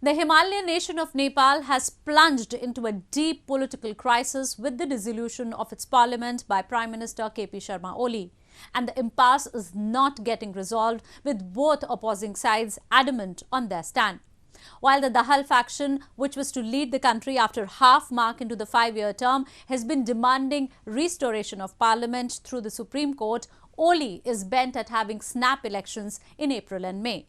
The Himalayan nation of Nepal has plunged into a deep political crisis with the dissolution of its parliament by Prime Minister KP Sharma Oli. And the impasse is not getting resolved, with both opposing sides adamant on their stand. While the Dahal faction, which was to lead the country after half mark into the 5-year term, has been demanding restoration of parliament through the Supreme Court, Oli is bent at having snap elections in April and May.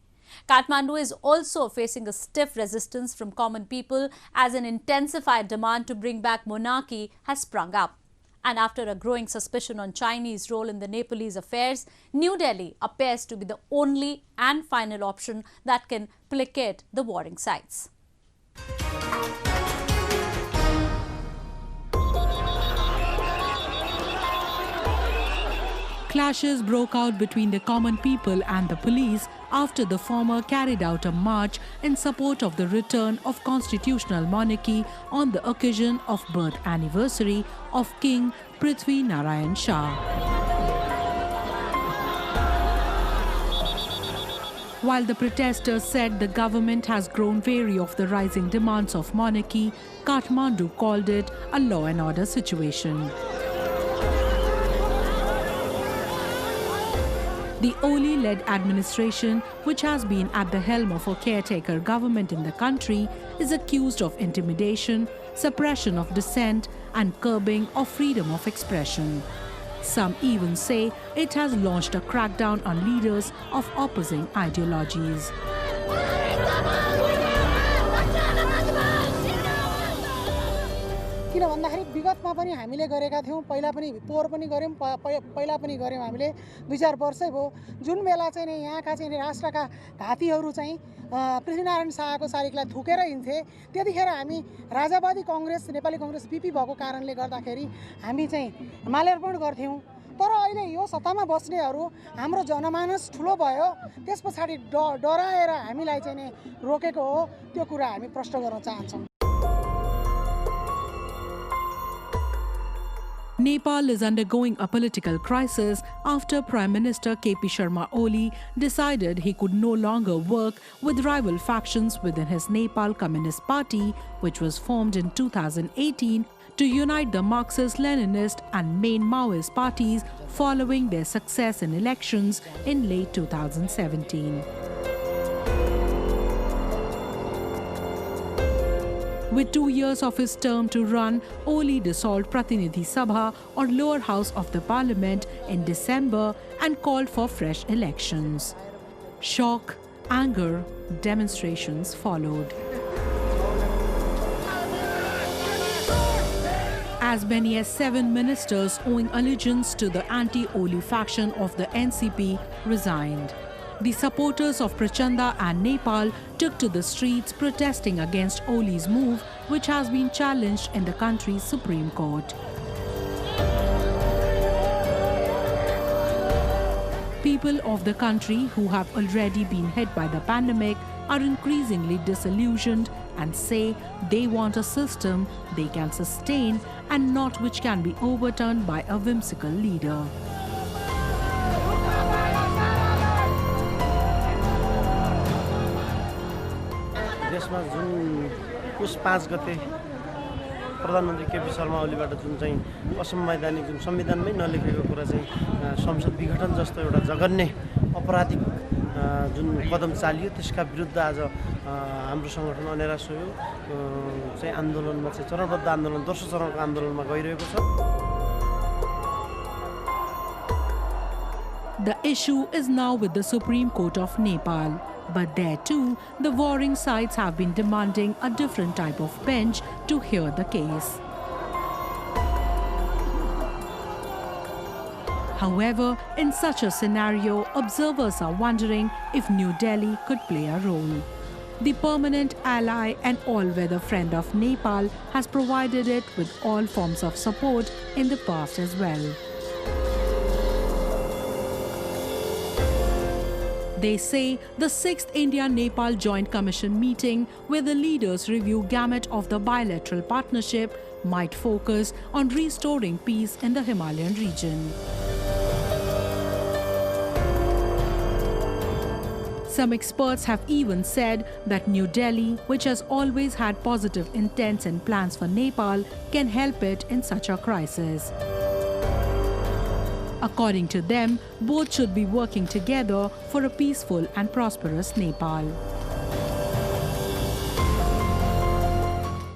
Kathmandu is also facing a stiff resistance from common people as an intensified demand to bring back monarchy has sprung up. And after a growing suspicion on Chinese role in the Nepalese affairs, New Delhi appears to be the only and final option that can placate the warring sides. Clashes broke out between the common people and the police after the former carried out a march in support of the return of constitutional monarchy on the occasion of birth anniversary of King Prithvi Narayan Shah. While the protesters said the government has grown weary of the rising demands of monarchy, Kathmandu called it a law and order situation. The Oli-led administration, which has been at the helm of a caretaker government in the country, is accused of intimidation, suppression of dissent and curbing of freedom of expression. Some even say it has launched a crackdown on leaders of opposing ideologies. किन भन्दाखेरि विगतमा पनि हामीले गरेका थियौं पहिला पनि पोहोर पनि गर्यौं पहिला पनि गर्यौं हामीले 2-4 वर्षै भयो जुन बेला चाहिँ नि यहाँका चाहिँ राष्ट्रका घातीहरू चाहिँ पृथ्वीनारायण शाहको शालिगलाई थुकेर हिँड्थे त्यतिखेर हामी राजावादी कांग्रेस नेपाली कांग्रेस बीपी भएको कारणले गर्दाखेरि हामी चाहिँ माल्यार्पण गर्थ्यौं तर अहिले यो सत्तामा बस्नेहरू हाम्रो जनमानस ठुलो भयो त्यसपछि डराएर हामीलाई चाहिँ नि रोकेको हो त्यो कुरा हामी प्रश्न गर्न चाहन्छौं. Nepal is undergoing a political crisis after Prime Minister KP Sharma Oli decided he could no longer work with rival factions within his Nepal Communist Party, which was formed in 2018 to unite the Marxist-Leninist and main Maoist parties following their success in elections in late 2017. With 2 years of his term to run, Oli dissolved Pratinidhi Sabha or lower house of the parliament in December and called for fresh elections. Shock, anger, demonstrations followed. As many as 7 ministers owing allegiance to the anti-Oli faction of the NCP resigned. The supporters of Prachanda and Nepal took to the streets protesting against Oli's move, which has been challenged in the country's Supreme Court. People of the country who have already been hit by the pandemic are increasingly disillusioned and say they want a system they can sustain and not which can be overturned by a whimsical leader. देशमा जुन पुष 5 गते प्रधानमन्त्री KP Sharma ओलीबाट जुन चाहिँ असंवैधानिक जुन संविधानमै नलेखेको कुरा चाहिँ संसद विघटन जस्तो एउटा जघन्य अपराधिक जुन कदम चालियो त्यसका विरुद्ध आज हाम्रो संगठन अनेरा सोयो चाहिँ आन्दोलनमा चाहिँ चरणबद्ध आन्दोलन दोस्रो चरणको आन्दोलनमा गइरहेको छ. The issue is now with the Supreme Court of Nepal. But there too, the warring sides have been demanding a different type of bench to hear the case. However, in such a scenario, observers are wondering if New Delhi could play a role. The permanent ally and all-weather friend of Nepal has provided it with all forms of support in the past as well. They say the 6th India-Nepal Joint Commission meeting, where the leaders review gamut of the bilateral partnership, might focus on restoring peace in the Himalayan region. Some experts have even said that New Delhi, which has always had positive intents and plans for Nepal, can help it in such a crisis. According to them, both should be working together for a peaceful and prosperous Nepal.